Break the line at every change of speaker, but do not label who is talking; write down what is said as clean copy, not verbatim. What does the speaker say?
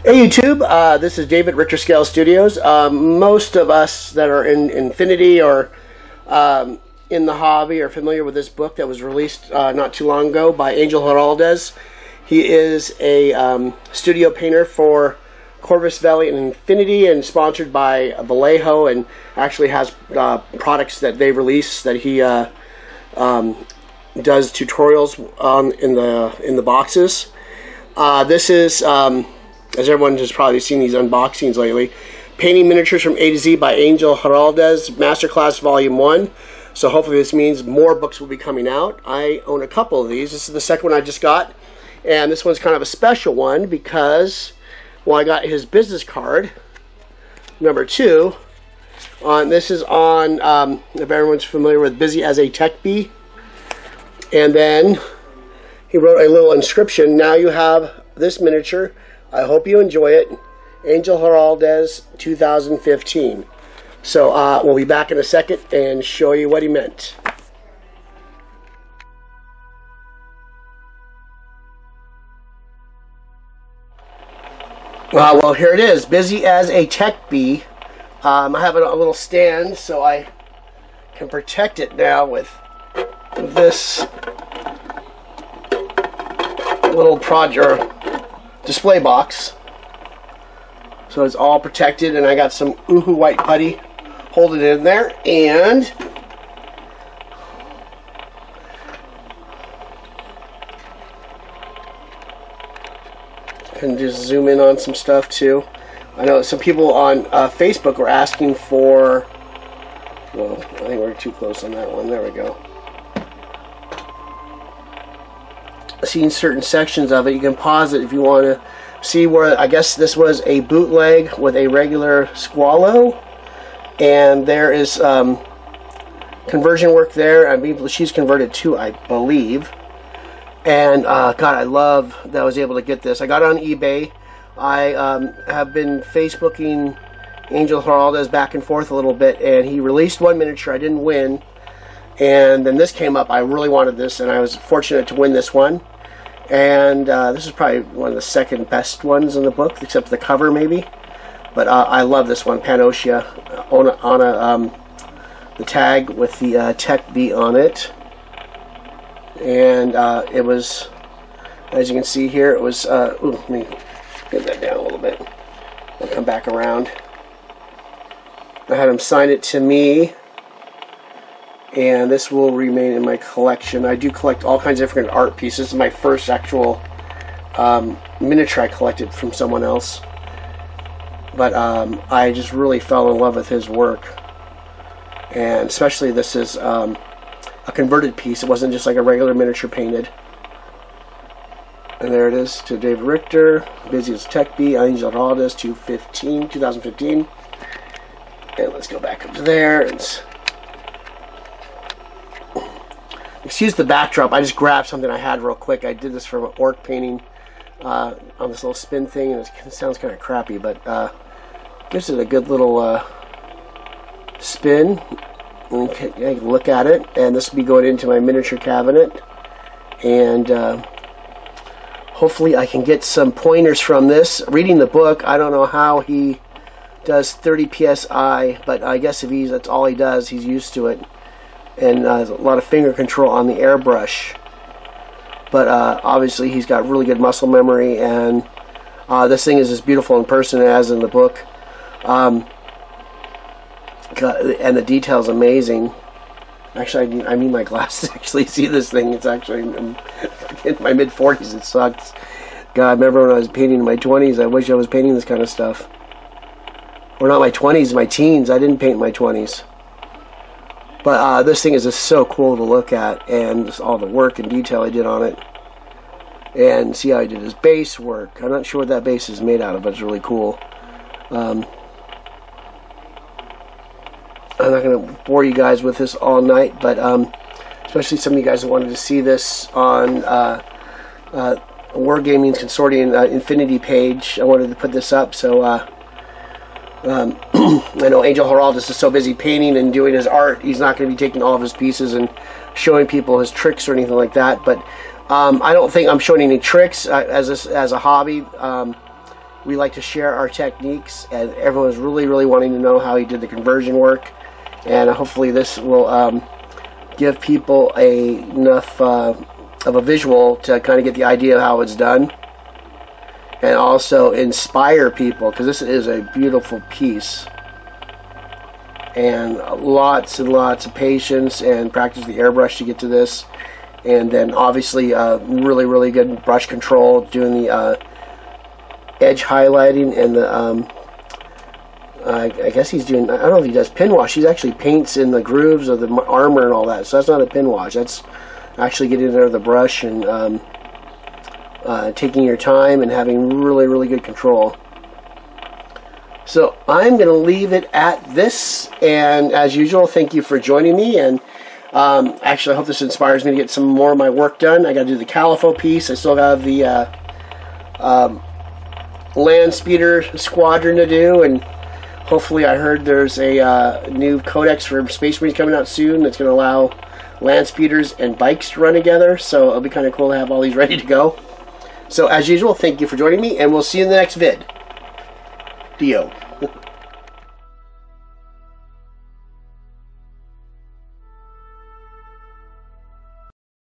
Hey YouTube, this is David, Richter Scale Studios. Most of us that are in Infinity or in the hobby are familiar with this book that was released not too long ago by Angel Giraldez. He is a studio painter for Corvus Valley and Infinity, and sponsored by Vallejo, and actually has products that they release that he does tutorials on in the boxes. This is as everyone has probably seen these unboxings lately, Painting Miniatures from A to Z by Angel Giraldez, Masterclass Volume 1. So hopefully this means more books will be coming out. I own a couple of these. This is the second one I just got. And this one's kind of a special one because, well, I got his business card, number 2. This is on, if everyone's familiar with Busy as a Tech Bee. And then he wrote a little inscription. Now you have this miniature. I hope you enjoy it. Angel Giraldez 2015. So we'll be back in a second and show you what he meant. Well, here it is. Busy as a Tech Bee. I have a little stand so I can protect it now with this little project display box, so it's all protected, and I got some Uhu white putty holding it in there, and can just zoom in on some stuff too. I know some people on Facebook were asking for, well, I think we're too close on that one. There we go. Seen certain sections of it. You can pause it if you want to see where, I guess this was a bootleg with a regular Squalo, and there is conversion work there. I mean, she's converted too, I believe. And God, I love that I was able to get this. I got it on eBay. I have been Facebooking Angel Giraldez back and forth a little bit, and he released one miniature. I didn't win, and then this came up. I really wanted this, and I was fortunate to win this one. And this is probably one of the second best ones in the book, except the cover maybe. But I love this one, Panosia, on the tag with the Tech Bee on it. And it was, as you can see here, it was, ooh, let me get that down a little bit. I'll come back around. I had him sign it to me, and this will remain in my collection. I do collect all kinds of different art pieces. This is my first actual miniature I collected from someone else. But I just really fell in love with his work. And especially this is a converted piece. It wasn't just like a regular miniature painted. And there it is, to David Richter, Busy as Tech Bee, Angel Giraldez 2015. And let's go back up to there. Excuse the backdrop. I just grabbed something I had real quick. I did this from an orc painting on this little spin thing, and it sounds kind of crappy, but gives it a good little spin. And you can look at it, and this will be going into my miniature cabinet. And hopefully I can get some pointers from this. Reading the book, I don't know how he does 30 psi, but I guess if that's all he does, he's used to it. And a lot of finger control on the airbrush. But obviously he's got really good muscle memory, and this thing is as beautiful in person as in the book. And the detail's amazing. Actually, I mean my glasses actually see this thing. It's actually in my mid-40s. It sucks. God, I remember when I was painting in my 20s, I wish I was painting this kind of stuff. Or not my 20s, my teens. I didn't paint in my 20s. But this thing is just so cool to look at, and just all the work and detail I did on it. And see how I did his base work. I'm not sure what that base is made out of, but it's really cool. I'm not going to bore you guys with this all night, but especially some of you guys that wanted to see this on Wargaming Consortium Infinity page. I wanted to put this up, so I know Angel Giraldez is so busy painting and doing his art, he's not going to be taking all of his pieces and showing people his tricks or anything like that. But I don't think I'm showing any tricks as a hobby. we like to share our techniques, and everyone's really wanting to know how he did the conversion work. And hopefully this will give people enough of a visual to kind of get the idea of how it's done, and also inspire people, because this is a beautiful piece, and lots of patience and practice the airbrush to get to this. And then obviously really good brush control, doing the edge highlighting, and the I guess he's doing, I don't know if he does pin wash. He actually paints in the grooves of the armor and all that, so that's not a pin wash. That's actually getting under the brush and taking your time and having really good control. So I'm going to leave it at this, and as usual, thank you for joining me. And actually, I hope this inspires me to get some more of my work done. I got to do the caliphate piece. I still have the land speeder squadron to do, and hopefully, I heard there's a new codex for Space Marines coming out soon that's going to allow land speeders and bikes to run together. So it'll be kind of cool to have all these ready to go. So as usual, thank you for joining me, and we'll see you in the next vid. Dio.